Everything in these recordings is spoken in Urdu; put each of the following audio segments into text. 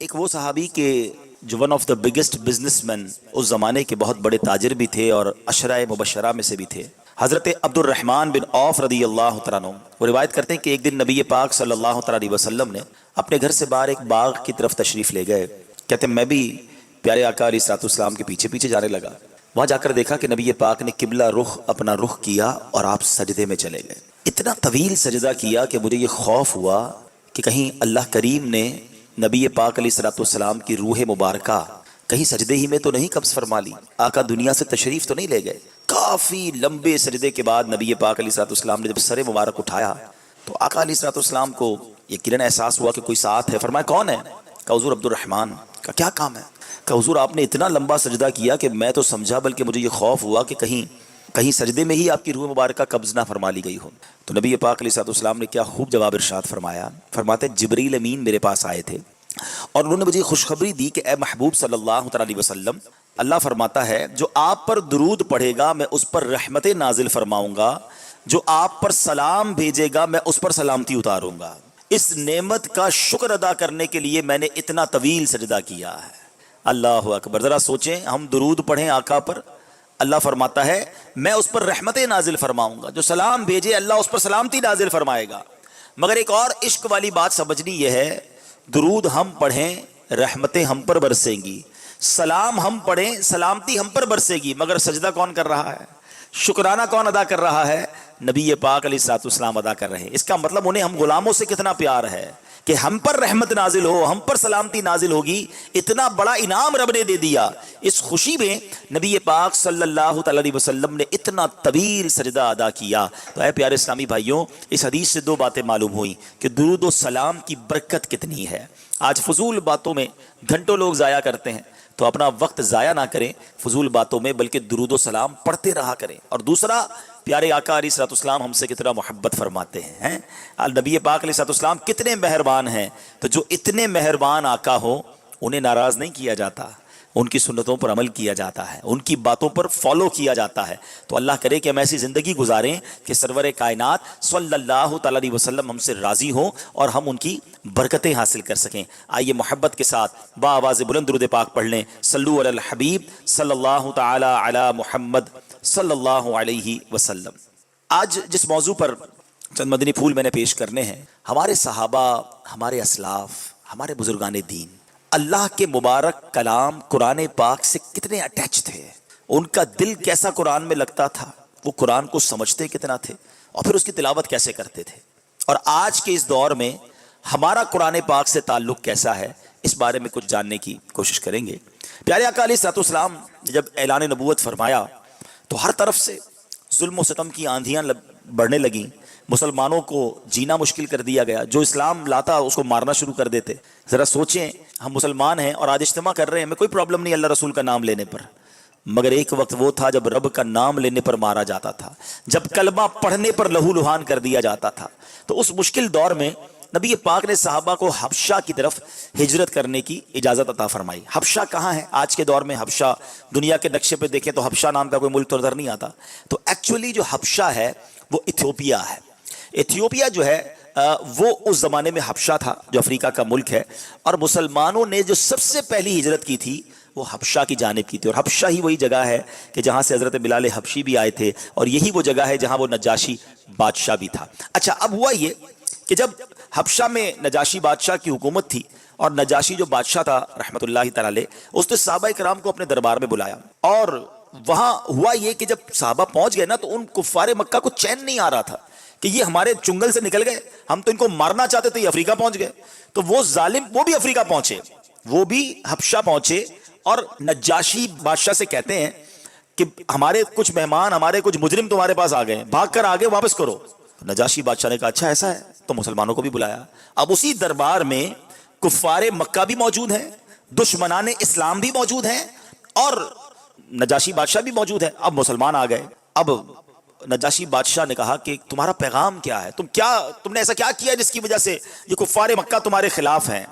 ایک وہ صحابی کے جو one of the biggest businessman اس زمانے کے بہت بڑے تاجر بھی تھے اور عشرہ مبشرہ میں سے بھی تھے، حضرت عبد الرحمن بن عوف رضی اللہ تعالیٰ عنہ۔ وہ روایت کرتے ہیں کہ ایک دن نبی پاک صلی اللہ تعالیٰ علیہ وسلم نے اپنے گھر سے باہر ایک باغ کی طرف تشریف لے گئے۔ کہتے ہیں میں بھی پیارے آقا علیہ الصلوۃ والسلام کے پیچھے پیچھے جانے لگا۔ وہاں جا کر دیکھا کہ نبی پاک نے قبلہ رخ اپنا رخ کیا اور آپ سجدے میں چلے گئے۔ اتنا طویل سجدہ کیا کہ مجھے یہ خوف ہوا کہ کہیں اللہ کریم نے نبی پاک علیہ الصلوۃ والسلام کی روح مبارکہ کہیں سجدے ہی میں تو نہیں قبض فرما لی، آقا دنیا سے تشریف تو نہیں لے گئے۔ کافی لمبے سجدے کے بعد نبی پاک علیہ الصلوۃ والسلام نے جب سر مبارک اٹھایا تو آقا علیہ الصلوۃ والسلام کو یقیناً احساس ہوا کہ کوئی ساتھ ہے۔ فرمایا کون ہے؟ کہا حضور عبد الرحمن۔ کہا کیا کام ہے؟ کہ حضور آپ نے اتنا لمبا سجدہ کیا کہ میں تو سمجھا بلکہ مجھے یہ خوف ہوا کہ کہیں سجدے میں ہی آپ کی روح مبارکہ قبض نہ فرما لی گئی ہو۔ تو نبی پاک علیہ الصلوۃ والسلام نے کیا خوب جواب ارشاد فرمایا۔ فرماتے جبریل امین میرے پاس آئے تھے اور انہوں نے مجھے خوشخبری دی کہ اے محبوب صلی اللہ تعالیٰ علیہ وسلم، اللہ فرماتا ہے جو آپ پر درود پڑھے گا میں اس پر رحمتیں نازل فرماؤں گا، جو آپ پر سلام بھیجے گا میں اس پر سلامتی اتاروں گا۔ اس نعمت کا شکر ادا کرنے کے لیے میں نے اتنا طویل سجدہ کیا ہے۔ اللہ اکبر، ذرا سوچیں، ہم درود پڑھیں آقا پر، اللہ فرماتا ہے میں اس پر رحمتیں نازل فرماؤں گا، جو سلام بھیجے اللہ اس پر سلامتی نازل فرمائے گا۔ مگر ایک اور عشق والی بات سمجھنی یہ ہے، درود ہم پڑھیں رحمتیں ہم پر برسیں گی، سلام ہم پڑھیں سلامتی ہم پر برسے گی، مگر سجدہ کون کر رہا ہے؟ شکرانہ کون ادا کر رہا ہے؟ نبی پاک علیہ الصلوۃ والسلام ادا کر رہے ہیں۔ اس کا مطلب انہیں ہم غلاموں سے کتنا پیار ہے کہ ہم پر رحمت نازل ہو، ہم پر سلامتی نازل ہوگی، اتنا بڑا انعام رب نے دے دیا۔ اس خوشی میں نبی پاک صلی اللہ تعالی علیہ وسلم نے اتنا طویل سجدہ ادا کیا۔ تو اے پیارے اسلامی بھائیوں، اس حدیث سے دو باتیں معلوم ہوئیں کہ درود و سلام کی برکت کتنی ہے۔ آج فضول باتوں میں گھنٹوں لوگ ضائع کرتے ہیں، تو اپنا وقت ضائع نہ کریں فضول باتوں میں، بلکہ درود و سلام پڑھتے رہا کریں۔ اور دوسرا، پیارے آقا علیہ الصلوۃ والسلام ہم سے کتنا محبت فرماتے ہیں۔ نبی پاک علیہ الصلوۃ والسلام کتنے مہربان ہیں، تو جو اتنے مہربان آقا ہو انہیں ناراض نہیں کیا جاتا، ان کی سنتوں پر عمل کیا جاتا ہے، ان کی باتوں پر فالو کیا جاتا ہے۔ تو اللہ کرے کہ ہم ایسی زندگی گزاریں کہ سرور کائنات صلی اللہ تعالی علیہ وسلم ہم سے راضی ہوں اور ہم ان کی برکتیں حاصل کر سکیں۔ آئیے محبت کے ساتھ با آواز بلند درود پاک پڑھ لیں۔ صلو علی الحبیب صلی اللہ تعالی علی محمد صلی اللہ علیہ وسلم۔ آج جس موضوع پر چند مدنی پھول میں نے پیش کرنے ہیں، ہمارے صحابہ، ہمارے اسلاف، ہمارے بزرگان دین اللہ کے مبارک کلام قرآن پاک سے کتنے اٹیچ تھے، ان کا دل کیسا قرآن میں لگتا تھا، وہ قرآن کو سمجھتے کتنا تھے اور پھر اس کی تلاوت کیسے کرتے تھے۔ اور آج کے اس دور میں ہمارا قرآن پاک سے تعلق کیسا ہے، اس بارے میں کچھ جاننے کی کوشش کریں گے۔ پیارے آقا علیہ الصلوۃ والسلام نے جب اعلان نبوت فرمایا تو ہر طرف سے ظلم و ستم کی آندھیاں بڑھنے لگیں، مسلمانوں کو جینا مشکل کر دیا گیا، جو اسلام لاتا اس کو مارنا شروع کر دیتے۔ ذرا سوچیں، ہم مسلمان ہیں اور آج اجتماع کر رہے ہیں، ہمیں کوئی پرابلم نہیں اللہ رسول کا نام لینے پر، مگر ایک وقت وہ تھا جب رب کا نام لینے پر مارا جاتا تھا، جب کلمہ پڑھنے پر لہو لہان کر دیا جاتا تھا۔ تو اس مشکل دور میں نبی پاک نے صحابہ کو حبشہ کی طرف ہجرت کرنے کی اجازت عطا فرمائی۔ حبشہ کہاں ہے؟ آج کے دور میں حبشہ دنیا کے نقشے پہ دیکھیں تو حبشہ نام کا کوئی ملک تو نظر نہیں آتا۔ تو ایکچولی جو حبشہ ہے وہ ایتھیوپیا ہے۔ ایتھیوپیا جو ہے وہ اس زمانے میں حبشہ تھا جو افریقہ کا ملک ہے، اور مسلمانوں نے جو سب سے پہلی ہجرت کی تھی وہ حبشہ کی جانب کی تھی، اور حبشہ ہی وہی جگہ ہے کہ جہاں سے حضرت بلال حبشی بھی آئے تھے، اور یہی وہ جگہ ہے جہاں وہ نجاشی بادشاہ بھی تھا۔ اچھا، اب ہوا یہ کہ جب حبشہ میں نجاشی بادشاہ کی حکومت تھی، اور نجاشی جو بادشاہ تھا رحمۃ اللہ تعالی علیہ، اس نے صحابہ کرام کو اپنے دربار میں بلایا، اور وہاں ہوا یہ کہ جب صحابہ پہنچ گئے نا تو ان کفار مکہ کو چین نہیں آ رہا تھا کہ یہ ہمارے چنگل سے نکل گئے، ہم تو ان کو مارنا چاہتے تھے، یہ افریقہ پہنچ گئے۔ تو وہ ظالم وہ بھی افریقہ پہنچے، وہ بھی حبشہ پہنچے، اور نجاشی بادشاہ سے کہتے ہیں کہ ہمارے کچھ مہمان، ہمارے کچھ مجرم تمہارے پاس آ گئے، بھاگ کر آگے واپس کرو۔ نجاشی بادشاہ نے کہا اچھا ایسا ہے، تو مسلمانوں کو بھی بلایا۔ اب اسی دربار میں کفار مکہ بھی موجود ہیں، دشمنان اسلام بھی موجود ہیں، اور نجاشی بادشاہ بھی موجود ہے۔ اب مسلمان آ گئے۔ اب نجاشی بادشاہ نے کہا کہ تمہارا پیغام کیا ہے، تم نے ایسا کیا کیا جس کی وجہ سے یہ کفار مکہ تمہارے خلاف ہیں؟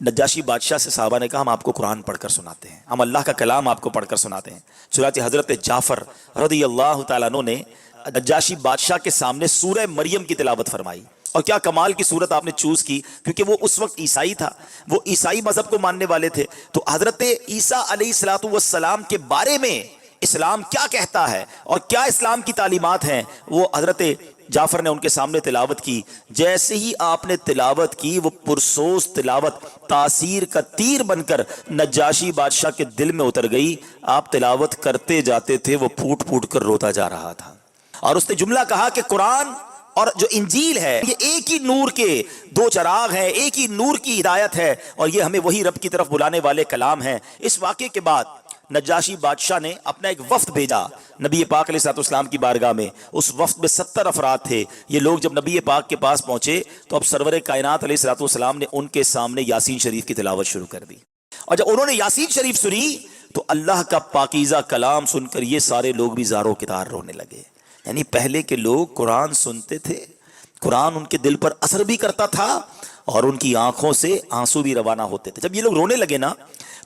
نجاشی بادشاہ سے صحابہ نے کہا ہم آپ کو قرآن پڑھ کر سناتے ہیں، ہم اللہ کا کلام آپ کو پڑھ کر سناتے ہیں۔ چنانچہ حضرت جعفر رضی اللہ تعالیٰ عنہ نے نجاشی بادشاہ کے سامنے سورہ مریم کی تلاوت فرمائی، اور کیا کمال کی صورت آپ نے چوز کی، کیونکہ وہ اس وقت عیسائی تھا، وہ عیسائی مذہب کو ماننے والے تھے. تو حضرت عیسیٰ علیہ الصلوۃ والسلام کے بارے میں اسلام کیا کہتا ہے اور کیا اسلام کی تعلیمات ہیں، وہ حضرت جعفر نے ان کے سامنے تلاوت کی. جیسے ہی آپ نے تلاوت کی، وہ پرسوز تلاوت تاثیر کا تیر بن کر نجاشی بادشاہ کے دل میں اتر گئی. آپ تلاوت کرتے جاتے تھے، وہ پھوٹ پھوٹ کر روتا جا رہا تھا. اور اس نے جملہ کہا کہ قرآن اور جو انجیل ہے یہ ایک ہی نور کے دو چراغ ہیں، ایک ہی نور کی ہدایت ہے، اور یہ ہمیں وہی رب کی طرف بلانے والے کلام ہیں. اس واقعے کے بعد نجاشی بادشاہ نے اپنا ایک وفد بھیجا نبی پاک علیہ الصلوۃ والسلام کی بارگاہ میں. اس وفد میں 70 افراد تھے. یہ لوگ جب نبی پاک کے پاس پہنچے تو اب سرور کائنات علیہ الصلوۃ والسلام نے ان کے سامنے یاسین شریف کی تلاوت شروع کر دی. اور جب انہوں نے یاسین شریف سنی تو اللہ کا پاکیزہ کلام سن کر یہ سارے لوگ بھی زاروں کے تار رونے لگے. یعنی پہلے کے لوگ قرآن سنتے تھے، قرآن ان کے دل پر اثر بھی کرتا تھا اور ان کی آنکھوں سے آنسو بھی روانہ ہوتے تھے. جب یہ لوگ رونے لگے نا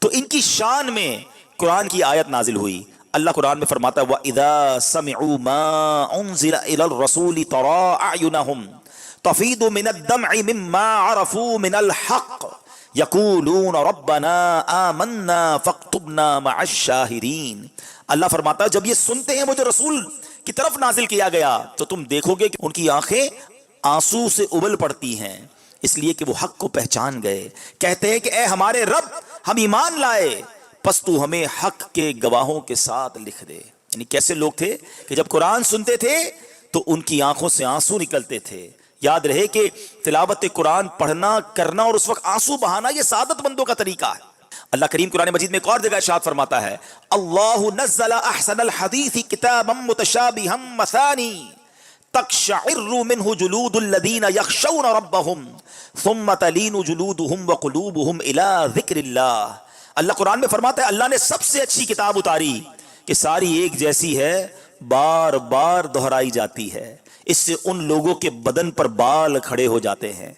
تو ان کی شان میں قرآن کی آیت نازل ہوئی. اللہ قرآن میں فرماتا ہے وَإِذَا سَمِعُوا مَا أُنزِلَ إِلَى الرَّسُولِ تَرَىٰ أَعْيُنَهُمْ تَفِيضُ مِنَ الدَّمْعِ مِمَّا عَرَفُوا مِنَ الْحَقِّ يَقُولُونَ رَبَّنَا آمَنَّا فَاكْتُبْنَا مَعَ الشَّاهِدِينَ. اللہ فرماتا ہے جب یہ سنتے ہیں وہ جو رسول کی طرف نازل کیا گیا تو تم دیکھو گے کہ ان کی آنکھیں آنسو سے ابل پڑتی ہیں، اس لیے کہ وہ حق کو پہچان گئے. کہتے ہیں کہ اے ہمارے رب، ہم ایمان لائے، پس تو ہمیں حق کے گواہوں کے ساتھ لکھ دے. یعنی کیسے لوگ تھے کہ جب قرآن سنتے تھے تو ان کی آنکھوں سے آنسو نکلتے تھے. یاد رہے کہ تلاوت قرآن پڑھنا، کرنا اور اس وقت آنسو بہانا یہ سعادت مندوں کا طریقہ ہے. اللہ کریم قرآن مجید میں ایک اور جگہ ارشاد فرماتا ہے اللہ نزل احسن الحدیث کتابا متشابہا مثانی تقشعر منہ جلود الذین یخشون ربہم ثم تلین جلودہم وقلوبہم الی ذکر اللہ. اللہ قرآن میں فرماتا ہے اللہ نے سب سے اچھی کتاب اتاری کہ ساری ایک جیسی ہے، بار بار دہرائی جاتی ہے. اس سے ان لوگوں کے بدن پر بال کھڑے ہو جاتے ہیں،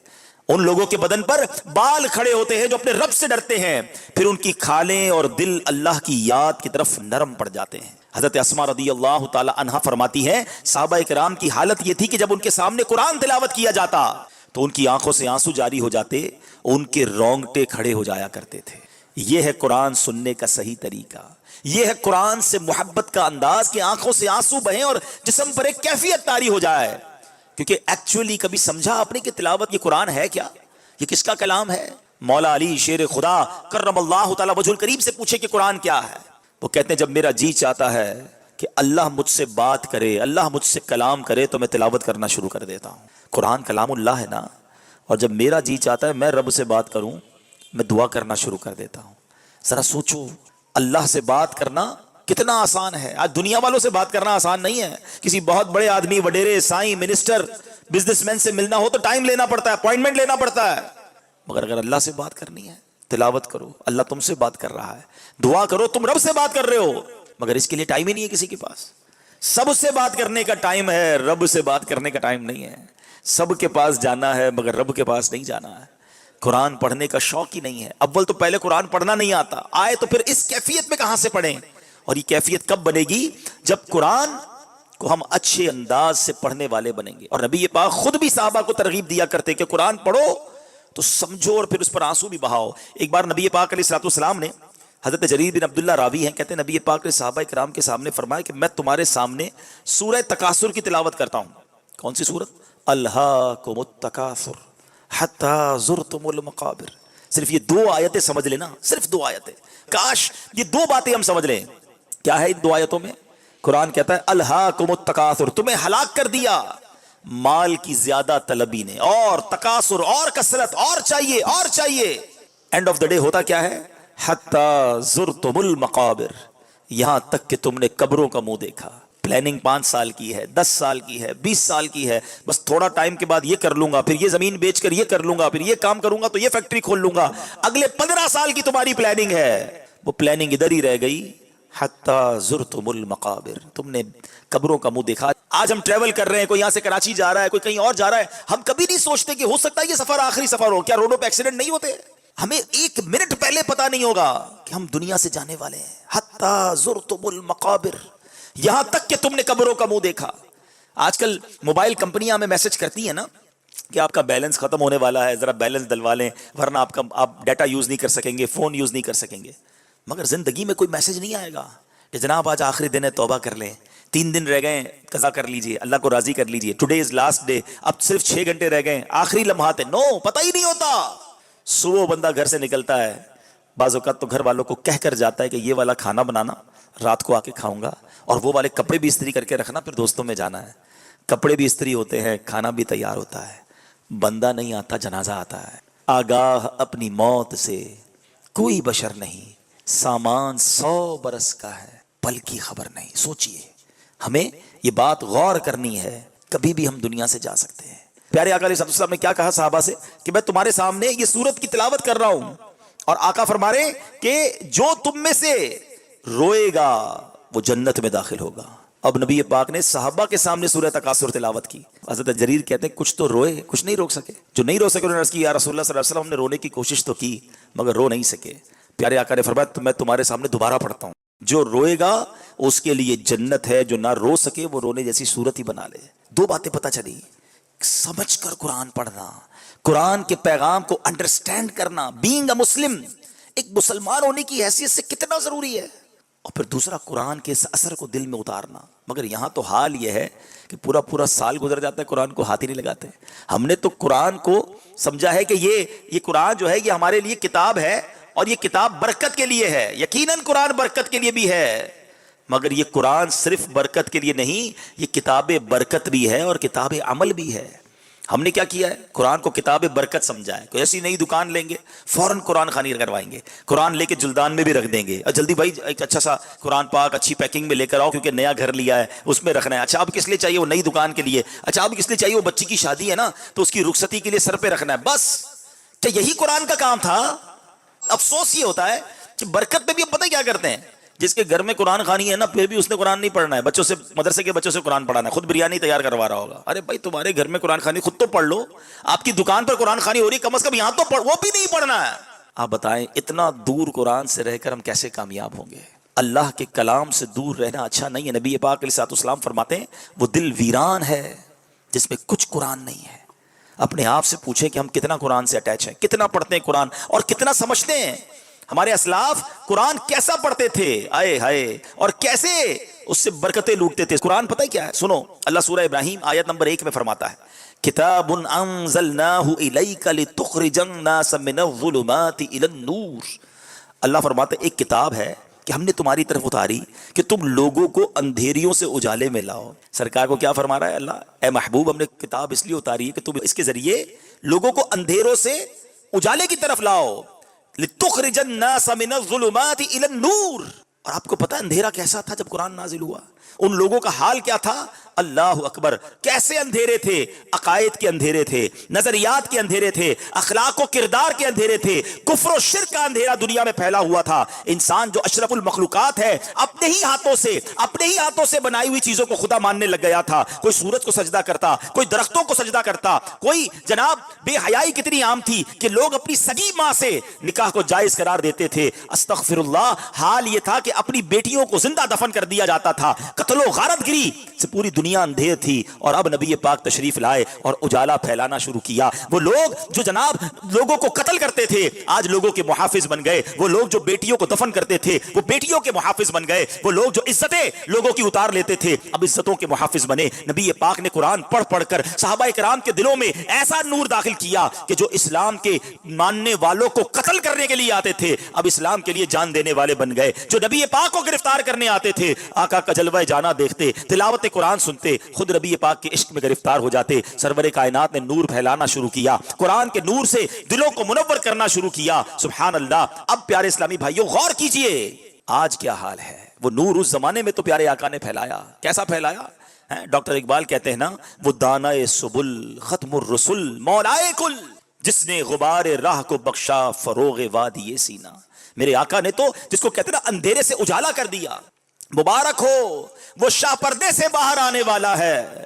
ان لوگوں کے بدن پر بال کھڑے ہوتے ہیں جو اپنے رب سے ڈرتے ہیں، پھر ان کی کھالیں اور دل اللہ کی یاد کی طرف نرم پڑ جاتے ہیں. حضرت اسماء رضی اللہ تعالی عنہا فرماتی ہے صحابہ کرام کی حالت یہ تھی کہ جب ان کے سامنے قرآن تلاوت کیا جاتا تو ان کی آنکھوں سے آنسو جاری ہو جاتے، ان کے رونگٹے کھڑے ہو جایا کرتے تھے. یہ ہے قرآن سننے کا صحیح طریقہ، یہ ہے قرآن سے محبت کا انداز کہ آنکھوں سے آنسو بہیں اور جسم پر ایک کیفیت طاری ہو جائے. کیونکہ ایکچولی کبھی سمجھا آپ نے کہ تلاوت یہ قرآن ہے کیا، یہ کس کا کلام ہے؟ مولا علی شیر خدا کرم اللہ تعالی وجہ الکریم سے پوچھے کہ قرآن کیا ہے، وہ کہتے ہیں جب میرا جی چاہتا ہے کہ اللہ مجھ سے بات کرے، اللہ مجھ سے کلام کرے تو میں تلاوت کرنا شروع کر دیتا ہوں. قرآن کلام اللہ ہے نا، اور جب میرا جی چاہتا ہے میں رب سے بات کروں، میں دعا کرنا شروع کر دیتا ہوں. ذرا سوچو اللہ سے بات کرنا کتنا آسان ہے. آج دنیا والوں سے بات کرنا آسان نہیں ہے. کسی بہت بڑے آدمی، وڈیرے، سائیں، منسٹر، بزنس مین سے ملنا ہو تو ٹائم لینا پڑتا ہے، اپوائنٹمنٹ لینا پڑتا ہے. مگر اگر اللہ سے بات کرنی ہے، تلاوت کرو، اللہ تم سے بات کر رہا ہے. دعا کرو، تم رب سے بات کر رہے ہو، مگر اس کے لیے ٹائم ہی نہیں ہے کسی کے پاس. سب سے بات کرنے کا ٹائم ہے، رب سے بات کرنے کا ٹائم نہیں ہے. سب کے پاس جانا ہے مگر رب کے پاس نہیں جانا ہے. قرآن پڑھنے کا شوق ہی نہیں ہے. اول تو پہلے قرآن پڑھنا نہیں آتا، آئے تو پھر اس کیفیت میں کہاں سے پڑھیں؟ اور یہ کیفیت کب بنے گی؟ جب قرآن کو ہم اچھے انداز سے پڑھنے والے بنیں گے. اور نبی پاک خود بھی صحابہ کو ترغیب دیا کرتے کہ قرآن پڑھو تو سمجھو اور پھر اس پر آنسو بھی بہاؤ. ایک بار نبی پاک علیہ الصلوۃ والسلام نے، حضرت جریر بن عبداللہ راوی ہیں، کہتے ہیں نبی پاک نے صحابہ کرام کے سامنے فرمایا کہ میں تمہارے سامنے سورہ تکاثر کی تلاوت کرتا ہوں. کون سی سورت؟ الہاکم التکاثر حتی زرتم المقابر. صرف یہ 2 آیتیں سمجھ لینا، صرف 2 آیتیں. کاش یہ 2 باتیں ہم سمجھ لیں. کیا ہے ان 2 آیتوں میں؟ قرآن کہتا ہے الہاکم التکاثر، تمہیں ہلاک کر دیا مال کی زیادہ طلبی نے، اور تکاثر اور کثرت، اور چاہیے اور چاہیے. اینڈ آف دا ڈے ہوتا کیا ہے؟ حتی زرتم المقابر، یہاں تک کہ تم نے قبروں کا منہ دیکھا. پلاننگ 5 سال کی ہے، 10 سال کی ہے، 20 سال کی ہے، بس تھوڑا ٹائم کے بعد یہ کر لوں گا، پھر یہ زمین بیچ کر یہ کر لوں گا، پھر یہ کام کروں گا تو یہ فیکٹری کھول لوں گا. اگلے 15 سال کی تمہاری پلاننگ ہے، وہ پلاننگ ادھر ہی رہ گئی. حتی زرتم المقابر، تم نے قبروں کا منہ دیکھا. آج ہم ٹریول کر رہے ہیں، کوئی یہاں سے کراچی جا رہا ہے، کوئی کہیں اور جا رہا ہے، ہم کبھی نہیں سوچتے کہ ہو سکتا ہے یہ سفر آخری سفر ہو. کیا روڈوں پہ ایکسیڈنٹ نہیں ہوتے؟ ہمیں 1 منٹ پہلے پتا نہیں ہوگا کہ ہم دنیا سے جانے والے ہیں. حتی زرتم المقابر، یہاں تک کہ تم نے قبروں کا منہ دیکھا. آج کل موبائل کمپنیاں ہمیں میسج کرتی ہیں نا کہ آپ کا بیلنس ختم ہونے والا ہے، ذرا بیلنس ڈلوا لیں ورنہ آپ ڈیٹا یوز نہیں کر سکیں گے، فون یوز نہیں کر سکیں گے. مگر زندگی میں کوئی میسج نہیں آئے گا کہ جناب آج آخری دن ہے، توبہ کر لیں، 3 دن رہ گئے، قضا کر لیجئے، اللہ کو راضی کر لیجئے، ٹوڈے از لاسٹ ڈے، اب صرف 6 گھنٹے رہ گئے، آخری لمحات ہے. نو، پتہ ہی نہیں ہوتا. صبح بندہ گھر سے نکلتا ہے، بعض اوقات تو گھر والوں کو کہہ کر جاتا ہے کہ یہ والا کھانا بنانا، رات کو آ کے کھاؤں گا، اور وہ والے کپڑے بھی استری کر کے رکھنا، پھر دوستوں میں جانا ہے. کپڑے بھی استری ہوتے ہیں، کھانا بھی تیار ہوتا ہے، بندہ نہیں آتا، جنازہ آتا ہے. آگاہ اپنی موت سے کوئی بشر نہیں، سامان 100 برس کا ہے، پل کی خبر نہیں. سوچئے، ہمیں یہ بات غور کرنی ہے، کبھی بھی ہم دنیا سے جا سکتے ہیں. پیارے آقا علیہ السلام نے کیا کہا صحابہ سے کہ میں تمہارے سامنے یہ سورت کی تلاوت کر رہا ہوں، اور آقا فرما رہے کہ جو تم میں سے روئے گا وہ جنت میں داخل ہوگا. اب نبی پاک نے صحابہ کے سامنے سورہ تکاثر تلاوت کی. حضرت جریر کہتے ہیں کچھ تو روئے، کچھ نہیں روک سکے. جو نہیں رو سکے انہوں نے عرض کی یا رسول اللہ صلی اللہ علیہ وسلم، ہم نے رونے کی کوشش تو کی مگر رو نہیں سکے. پیارے آقا نے فرمایا میں تمہارے سامنے دوبارہ پڑھتا ہوں، جو روئے گا اس کے لیے جنت ہے، جو نہ رو سکے وہ رونے جیسی صورت ہی بنا لے. 2 باتیں پتہ چلی، سمجھ کر قرآن پڑھنا، قرآن کے پیغام کو انڈرسٹینڈ کرنا، بینگ اے مسلم، ایک مسلمان ہونے کی حیثیت سے کتنا ضروری ہے. اور پھر دوسرا یہ کے اس اثر کو دل میں اتارنا. مگر یہاں تو حال یہ ہے کہ پورا سال گزر جاتا ہے، قرآن کو ہاتھ ہی نہیں لگاتے. ہم نے تو قرآن کو سمجھا ہے کہ یہ قرآن جو ہے یہ ہمارے لیے کتاب ہے، اور یہ کتاب برکت کے لیے ہے. یقیناً قرآن برکت کے لیے بھی ہے، مگر یہ قرآن صرف برکت کے لیے نہیں، یہ کتاب برکت بھی ہے اور کتاب عمل بھی ہے. ہم نے کیا کیا ہے؟ قرآن کو کتاب برکت سمجھا ہے. کوئی ایسی نئی دکان لیں گے، فوراً قرآن خوانی کروائیں گے، قرآن لے کے جلدان میں بھی رکھ دیں گے، اور جلدی بھائی ایک اچھا سا قرآن پاک اچھی پیکنگ میں لے کر آؤ کیونکہ نیا گھر لیا ہے اس میں رکھنا ہے. اچھا اب کس لیے چاہیے؟ وہ نئی دکان کے لیے. اچھا اب کس لیے چاہیے؟ وہ بچی کی شادی ہے نا تو اس کی رخصتی کے لیے سر پہ رکھنا ہے. بس کیا یہی قرآن کا کام تھا؟ افسوس یہ ہوتا ہے کہ برکت پہ بھی اب پتہ کیا کرتے ہیں، جس کے گھر میں قرآن خوانی ہے نا پھر بھی اس نے قرآن نہیں پڑھنا ہے، بچوں سے مدرسے کے بچوں سے قرآن پڑھانا ہے، خود بریانی تیار کروا رہا ہوگا. ارے بھائی تمہارے گھر میں قرآن خوانی خود تو پڑھ لو، آپ کی دکان پر قرآن خوانی ہو رہی، کم از کم یہاں تو پڑھ، وہ بھی نہیں پڑھنا ہے. آپ بتائیں اتنا دور قرآن سے رہ کر ہم کیسے کامیاب ہوں گے؟ اللہ کے کلام سے دور رہنا اچھا نہیں ہے. نبی پاک علیہ الصلوۃ والسلام فرماتے ہیں وہ دل ویران ہے جس میں کچھ قرآن نہیں ہے. اپنے آپ سے پوچھیں کہ ہم کتنا قرآن سے اٹیچ ہیں، کتنا پڑھتے ہیں قرآن اور کتنا سمجھتے ہیں. ہمارے اسلاف قرآن کیسا پڑھتے تھے، آئے ہائے، اور کیسے اس سے برکتیں لوٹتے تھے. قرآن پتہ کیا ہے؟ سنو، اللہ سورہ ابراہیم آیت نمبر 1 میں فرماتا ہے کتاب انزلناہ الیک لتخرج الناس من الظلمات الی النور. اللہ فرماتا ہے ایک کتاب ہے کہ ہم نے تمہاری طرف اتاری کہ تم لوگوں کو اندھیریوں سے اجالے میں لاؤ. سرکار کو کیا فرما رہا ہے اللہ؟ اے محبوب ہم نے کتاب اس لیے اتاری ہے کہ تم اس کے ذریعے لوگوں کو اندھیروں سے اجالے کی طرف لاؤ. لتخرج الناس من الظلمات الى النور. اور آپ کو پتہ اندھیرا کیسا تھا جب قرآن نازل ہوا؟ ان لوگوں کا حال کیا تھا؟ اللہ اکبر، کیسے اندھیرے تھے؟ عقائد کے اندھیرے تھے، نظریات کے اندھیرے تھے، اخلاق و کردار کے اندھیرے تھے، کفر و شرک کا اندھیرا دنیا میں پھیلا ہوا تھا. انسان جو اشرف المخلوقات ہے اپنے ہی ہاتھوں سے بنائی ہوئی چیزوں کو خدا ماننے لگ گیا تھا. کوئی سورج کو سجدہ کرتا، کوئی درختوں کو سجدہ کرتا، کوئی جناب بے حیائی کتنی عام تھی کہ لوگ اپنی سگی ماں سے نکاح کو جائز قرار دیتے تھے. استغفر اللہ، حال یہ تھا کہ اپنی بیٹیوں کو زندہ دفن کر دیا جاتا تھا. قتل و غارت گری سے پوری دنیا اندھیر تھی، اور اب نبی پاک تشریف لائے اور اجالا پھیلانا شروع کیا. وہ لوگ جو جناب لوگوں کو قتل کرتے تھے آج لوگوں کے محافظ بن گئے. وہ لوگ جو بیٹیوں کو دفن کرتے تھے وہ بیٹیوں کے محافظ بن گئے. وہ لوگ جو عزتیں لوگوں کی اتار لیتے تھے اب عزتوں کے محافظ بنے. نبی پاک نے قرآن پڑھ کر صحابہ کرام کے دلوں میں ایسا نور داخل کیا کہ جو اسلام کے ماننے والوں کو قتل کرنے کے لیے آتے تھے اب اسلام کے لیے جان دینے والے بن گئے. جو نبی پاک کو گرفتار کرنے آتے تھے آقا کا جلوہ جانا دیکھتے، تلاوت قرآن سنتے، خود نبی پاک کے عشق میں گرفتار ہو جاتے. سرور کائنات نے نور پھیلانا شروع کیا، قرآن کے نور سے دلوں کو منور کرنا شروع کیا. سبحان اللہ. اب پیارے اسلامی بھائیوں غور کیجئے آج کیا حال ہے. وہ نور اس زمانے میں تو پیارے آقا نے پھیلایا. کیسا پھیلایا؟ ڈاکٹر اقبال کہتے ہیں نا وہ دانائے سبل ختم الرسل مولائے کل، جس نے غبار راہ کو بخشا فروغ وادی سینا. میرے آقا نے تو جس کو کہتے ہیں نا اندھیرے سے اجالا کر دیا. مبارک ہو وہ شاہ پردے سے باہر آنے والا ہے،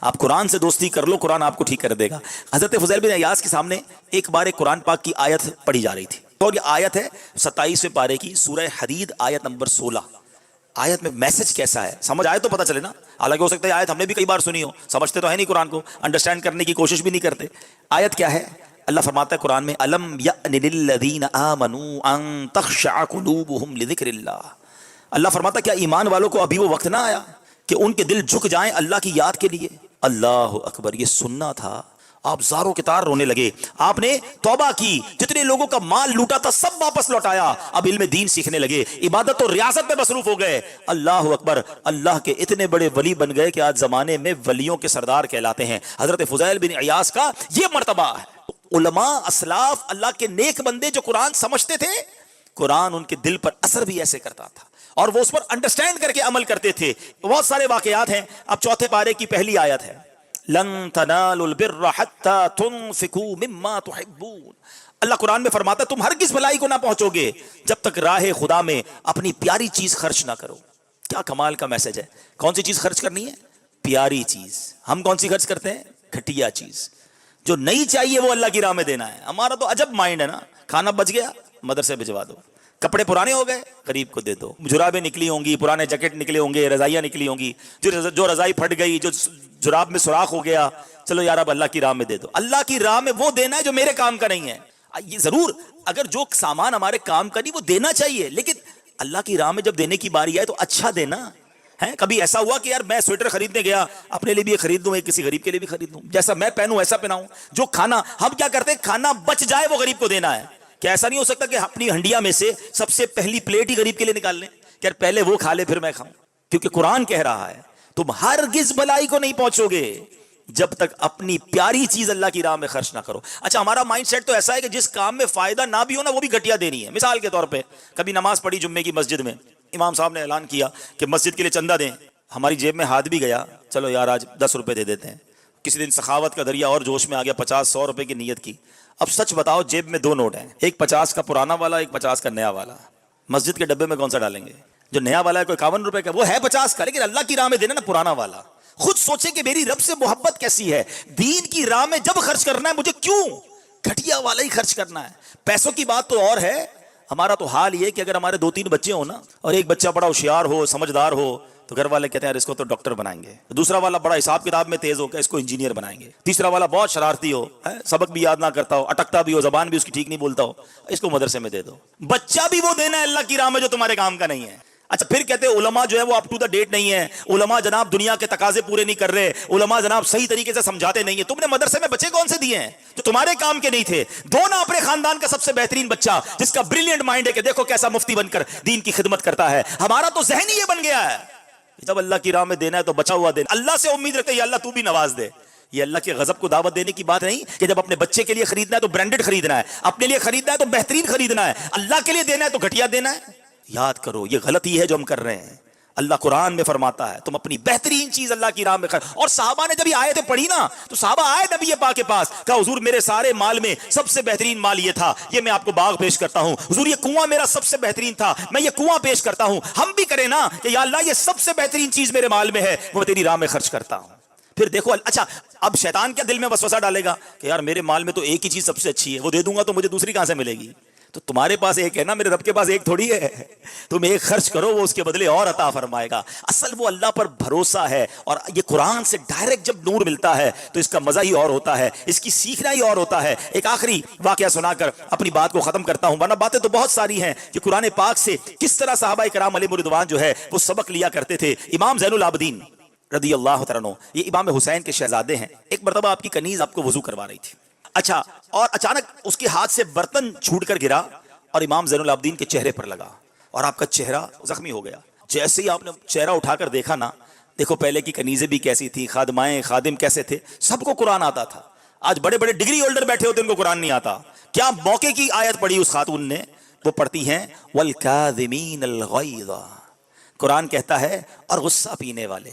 آپ قرآن سے دوستی کر لو، قرآن آپ کو ٹھیک کر دے گا. حضرت فضیل بن عیاض کے سامنے ایک بار ایک قرآن پاک کی آیت پڑھی جا رہی تھی، اور یہ آیت ہے 27ویں پارے کی سورہ حدید آیت نمبر 16. آیت میں میسج کیسا ہے سمجھ آئے تو پتہ چلے نا. حالانکہ ہو سکتا ہے آیت ہم نے بھی کئی بار سنی ہو، سمجھتے تو ہے نہیں قرآن کو، انڈرسٹینڈ کرنے کی کوشش بھی نہیں کرتے. آیت کیا ہے؟ اللہ فرماتا ہے قرآن میں الم یأن للذین آمنوا ان تخشع قلوبہم لذکر اللہ. اللہ فرماتا کیا ایمان والوں کو ابھی وہ وقت نہ آیا کہ ان کے دل جھک جائیں اللہ کی یاد کے لیے؟ اللہ اکبر. یہ سننا تھا، آپ زاروں کے تار رونے لگے. آپ نے توبہ کی، جتنے لوگوں کا مال لوٹا تھا سب واپس لوٹایا، اب علم دین سیکھنے لگے، عبادت اور ریاضت میں مصروف ہو گئے. اللہ اکبر. اللہ کے اتنے بڑے ولی بن گئے کہ آج زمانے میں ولیوں کے سردار کہلاتے ہیں. حضرت فضیل بن عیاض کا یہ مرتبہ ہے. علماء اسلاف اللہ کے نیک بندے جو قرآن سمجھتے تھے، قرآن ان کے دل پر اثر بھی ایسے کرتا تھا اور وہ اس پر انڈرسٹینڈ کر کے عمل کرتے تھے. بہت سارے واقعات ہیں. اب چوتھے پارے کی پہلی آیت ہے لن تنالوا البر حتى تنفقوا مما تحبون. اللہ قرآن میں فرماتا ہے تم ہرگز بھلائی کو نہ پہنچو گے جب تک راہ خدا میں اپنی پیاری چیز خرچ نہ کرو. کیا کمال کا میسج ہے. کون سی چیز خرچ کرنی ہے؟ پیاری چیز. ہم کون سی خرچ کرتے ہیں؟ گھٹیا چیز. جو نہیں چاہیے وہ اللہ کی راہ میں دینا ہے. ہمارا تو عجب مائنڈ ہے نا. کھانا بچ گیا مدرسے بھجوا دو، کپڑے پرانے ہو گئے غریب کو دے دو، جرابیں نکلی ہوں گی، پرانے جیکٹ نکلے ہوں گے، رضائیاں نکلی ہوں گی، جو رضائی پھٹ گئی، جو جراب میں سوراخ ہو گیا، چلو یار اب اللہ کی راہ میں دے دو. اللہ کی راہ میں وہ دینا ہے جو میرے کام کا نہیں ہے. یہ ضرور اگر جو سامان ہمارے کام کا نہیں وہ دینا چاہیے، لیکن اللہ کی راہ میں جب دینے کی باری آئے تو اچھا دینا ہے. کبھی ایسا ہوا کہ یار میں سویٹر خریدنے گیا، اپنے لیے بھی خرید دوں، کسی غریب کے لیے بھی خرید دوں، جیسا میں پہنوں ایسا پہناؤں. جو کھانا ہم کیا کرتے ہیں، کھانا بچ جائے وہ غریب کو دینا ہے. کہ ایسا نہیں ہو سکتا کہ اپنی ہنڈیا میں سے سب سے پہلی پلیٹ ہی غریب کے لیے نکال لیں کہ پہلے وہ کھا لے پھر میں کھاؤں. کیونکہ قرآن کہہ رہا ہے تم ہرگز بھلائی کو نہیں پہنچو گے جب تک اپنی پیاری چیز اللہ کی راہ میں خرچ نہ کرو. اچھا ہمارا مائنڈ سیٹ تو ایسا ہے کہ جس کام میں فائدہ نہ بھی ہو نا وہ بھی گھٹیا دینی ہے. مثال کے طور پہ کبھی نماز پڑھی جمعے کی مسجد میں، امام صاحب نے اعلان کیا کہ مسجد کے لیے چندہ دیں. ہماری جیب میں ہاتھ بھی گیا، چلو یار آج 10 روپے دے دیتے ہیں. کسی دن سخاوت کا دریا اور جوش میں آ گیا، 50-100 روپے کی نیت کی. اب سچ بتاؤ جیب میں 2 نوٹ ہیں، ایک 50 کا پرانا والا، ایک 50 کا نیا والا. مسجد کے ڈبے میں کون سا ڈالیں گے؟ جو نیا والا ہے کوئی 51 روپے کا، وہ ہے 50 کا، لیکن اللہ کی راہ میں دینا نا پرانا والا. خود سوچے کہ میری رب سے محبت کیسی ہے. دین کی راہ میں جب خرچ کرنا ہے مجھے کیوں گھٹیا والا ہی خرچ کرنا ہے. پیسوں کی بات تو اور ہے. ہمارا تو حال یہ کہ اگر ہمارے 2-3 بچے ہوں نا اور ایک بچہ بڑا ہوشیار ہو، سمجھدار ہو، تو گھر والے کہتے ہیں اس کو تو ڈاکٹر بنائیں گے. دوسرا والا بڑا حساب کتاب میں تیز ہو کہ اس کو انجینئر بنائیں گے. تیسرا والا بہت شرارتی ہو، سبق بھی یاد نہ کرتا ہو، اٹکتا بھی ہو، زبان بھی اس کی ٹھیک نہیں بولتا ہو، اس کو مدرسے میں دے دو. بچہ بھی وہ دینا ہے اللہ کی راہ میں جو تمہارے کام کا نہیں ہے. اچھا پھر کہتے ہیں علماء جو ہے وہ اپ ٹو دا ڈیٹ نہیں ہے، علماء جناب دنیا کے تقاضے پورے نہیں کر رہے، علماء جناب صحیح طریقے سے سمجھاتے نہیں ہیں. تم نے مدرسے میں بچے کون سے دیے ہیں جو تمہارے کام کے نہیں تھے؟ دو نا اپنے خاندان کا سب سے بہترین بچہ جس کا بریلینٹ مائنڈ ہے کہ دیکھو کیسا مفتی بن کر دین کی خدمت کرتا ہے. ہمارا تو ذہن ہی یہ بن گیا ہے جب اللہ کی راہ میں دینا ہے تو بچا ہوا دینا. اللہ سے امید رکھتے ہیں یا اللہ تو بھی نواز دے. یہ اللہ کے غضب کو دعوت دینے کی بات نہیں کہ جب اپنے بچے کے لیے خریدنا ہے تو برانڈڈ خریدنا ہے، اپنے لیے خریدنا ہے تو بہترین خریدنا ہے، اللہ کے لیے دینا ہے تو گھٹیا دینا ہے. یاد کرو یہ غلطی ہے جو ہم کر رہے ہیں. اللہ قرآن میں فرماتا ہے تم اپنی بہترین چیز اللہ کی راہ میں خرچ. اور صحابہ نے جب یہ آیتیں پڑھی نا تو صحابہ آئے نبی پاک کے پاس، کہا حضور میرے سارے مال میں سب سے بہترین مال یہ تھا، یہ میں آپ کو باغ پیش کرتا ہوں. حضور یہ کنواں میرا سب سے بہترین تھا، میں یہ کنواں پیش کرتا ہوں. ہم بھی کریں نا کہ یا اللہ یہ سب سے بہترین چیز میرے مال میں ہے وہ تیری راہ میں خرچ کرتا ہوں. پھر دیکھو اچھا اب شیطان کیا دل میں وسوسہ ڈالے گا کہ یار میرے مال میں تو ایک ہی چیز سب سے اچھی ہے، وہ دے دوں گا تو مجھے دوسری کہاں سے ملے گی؟ تو تمہارے پاس ایک ہے نا، میرے رب کے پاس ایک تھوڑی ہے. تم ایک خرچ کرو وہ اس کے بدلے اور عطا فرمائے گا. اصل وہ اللہ پر بھروسہ ہے. اور یہ قرآن سے ڈائریکٹ جب نور ملتا ہے تو اس کا مزہ ہی اور ہوتا ہے، اس کی سیکھنا ہی اور ہوتا ہے. ایک آخری واقعہ سنا کر اپنی بات کو ختم کرتا ہوں، ورنہ باتیں تو بہت ساری ہیں کہ قرآن پاک سے کس طرح صحابہ کرام علیہ رضوان جو ہے وہ سبق لیا کرتے تھے. امام زین العابدین رضی اللہ تعالیٰ عنہ یہ امام حسین کے شہزادے ہیں. ایک مرتبہ آپ کی کنیز آپ کو وضو کروا رہی تھی. اچھا اور اچانک اس کے ہاتھ سے برتن چھوٹ کر گرا اور امام زین العابدین کے چہرے پر لگا اور آپ کا چہرہ زخمی ہو گیا. جیسے ہی آپ نے چہرہ اٹھا کر دیکھا نا، دیکھو پہلے کی کنیزیں بھی کیسی تھی، خادمائیں خادم کیسے تھے، سب کو قرآن آتا تھا. آج بڑے بڑے ڈگری ہولڈر بیٹھے ہوتے ان کو قرآن نہیں آتا. کیا موقع کی آیت پڑھی اس خاتون نے، وہ پڑھتی ہیں والکاظمین الغیظ. قرآن کہتا ہے اور غصہ پینے والے.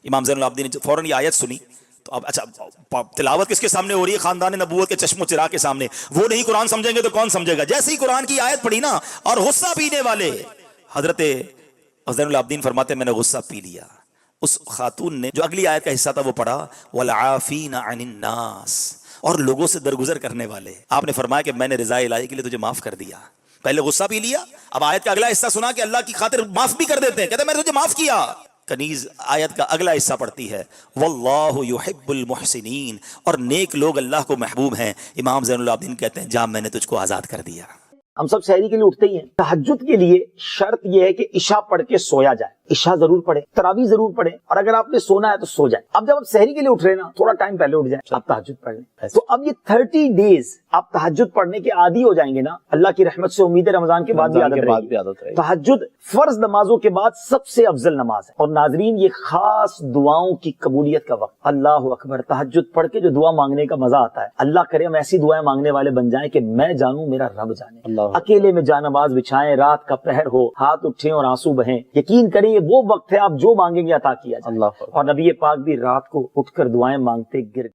امام زین العابدین نے فوراً یہ آیت سنی تو اب اچھا تلاوت کس کے سامنے ہو رہی ہے؟ خاندان نبوت کے چشم و چراغ کے سامنے. وہ نہیں قرآن سمجھیں گے تو کون سمجھے گا؟ جیسے ہی قرآن کی آیت پڑھی نا اور غصہ پینے والے، حضرت اور زین العابدین فرماتے ہیں میں نے غصہ پی لیا. اس خاتون نے جو اگلی آیت کا حصہ تھا وہ پڑھا والعافین عن الناس، اور لوگوں سے درگزر کرنے والے. آپ نے فرمایا کہ میں نے رضا الہی کے لیے تجھے معاف کر دیا. پہلے غصہ پی لیا، اب آیت کا اگلا حصہ سنا کہ اللہ کی خاطر معاف بھی کر دیتے ہیں، کہتے ہیں میں نے تجھے معاف کیا. کنیز آیت کا اگلا حصہ پڑھتی ہے واللہ یحب المحسنین، اور نیک لوگ اللہ کو محبوب ہیں. امام زین العابدین کہتے ہیں جا میں نے تجھ کو آزاد کر دیا. ہم سب سحری کے لیے اٹھتے ہی ہیں. تہجد کے لیے شرط یہ ہے کہ عشاء پڑھ کے سویا جائے. عشاء ضرور پڑھے، تراویح ضرور پڑھے، اور اگر آپ نے سونا ہے تو سو جائے. اب جب آپ سحری کے لیے اٹھ رہے ہیں نا، تھوڑا ٹائم پہلے اٹھ جائیں، آپ تہجد پڑھ لیں. تو اب یہ 30 ڈیز آپ تہجد پڑھنے کے عادی ہو جائیں گے نا، اللہ کی رحمت سے امید ہے رمضان کے بعد بھی عادت رہے گی. تہجد فرض نمازوں کے بعد سب سے افضل نماز ہے. اور ناظرین یہ خاص دعاؤں کی قبولیت کا وقت. اللہ اکبر. تہجد پڑھ کے جو دعا مانگنے کا مزہ آتا ہے، اللہ کرے ہم ایسی دعائیں مانگنے والے بن جائیں کہ میں جانوں میرا رب جانے. اکیلے میں جا نماز بچھائیں، رات کا پہر ہو، ہاتھ اٹھیں اور آنسو بہیں. یقین کریں یہ وہ وقت ہے آپ جو مانگیں گے عطا کیا جائے. اور نبی پاک بھی رات کو اٹھ کر دعائیں مانگتے گر